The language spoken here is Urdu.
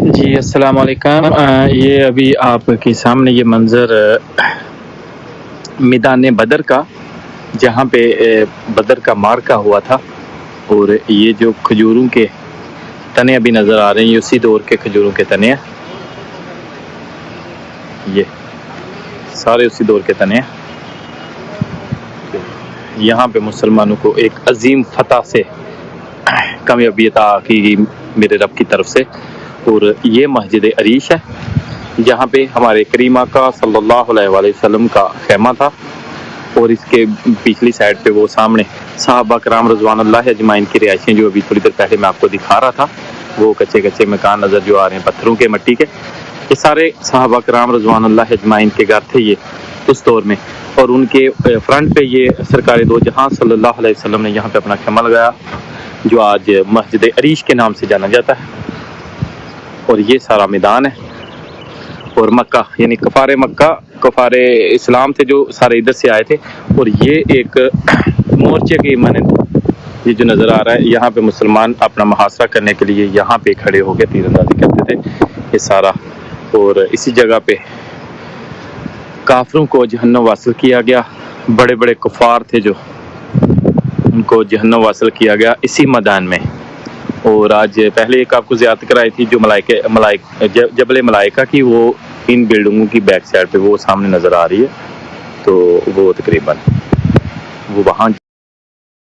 جی السلام علیکم۔ یہ ابھی آپ کے سامنے یہ منظر میدان بدر کا، جہاں پہ بدر کا معرکہ ہوا تھا، اور یہ جو کھجوروں کے تنے ابھی نظر آ رہے ہیں، یہ اسی دور کے کھجوروں کے تنے ہیں، یہ سارے اسی دور کے تنے ہیں۔ یہاں پہ مسلمانوں کو ایک عظیم فتح سے کامیابی عطا کی گئی میرے رب کی طرف سے، اور یہ مسجد عریش ہے جہاں پہ ہمارے کریم آقا صلی اللہ علیہ وآلہ وسلم کا خیمہ تھا، اور اس کے پچھلی سائڈ پہ وہ سامنے صحابہ کرام رضوان اللہ اجمعین کی رہائشیں، جو ابھی تھوڑی دیر پہلے میں آپ کو دکھا رہا تھا، وہ کچے کچے مکان نظر جو آ رہے ہیں پتھروں کے، مٹی کے، یہ سارے صحابہ کرام رضوان اللہ اجمعین کے گھر تھے یہ اس دور میں، اور ان کے فرنٹ پہ یہ سرکار دو جہاں صلی اللہ علیہ وسلم نے یہاں پہ اپنا خیمہ لگایا، جو آج مسجد عریش کے نام سے جانا جاتا ہے۔ اور یہ سارا میدان ہے، اور مکہ یعنی کفار اسلام تھے جو سارے ادھر سے آئے تھے، اور یہ ایک مورچے کی مانند یہ جو نظر آ رہا ہے، یہاں پہ مسلمان اپنا محاصرہ کرنے کے لیے یہاں پہ کھڑے ہو کے تیر اندازی کرتے تھے، یہ سارا، اور اسی جگہ پہ کافروں کو جہنم واصل کیا گیا، بڑے بڑے کفار تھے جو ان کو جہنم واصل کیا گیا اسی میدان میں۔ اور آج پہلے ایک آپ کو زیارت کرائی تھی جو جبل ملائکہ کی، وہ ان بلڈنگوں کی بیک سائڈ پہ وہ سامنے نظر آ رہی ہے، تو وہ تقریباً وہ وہاں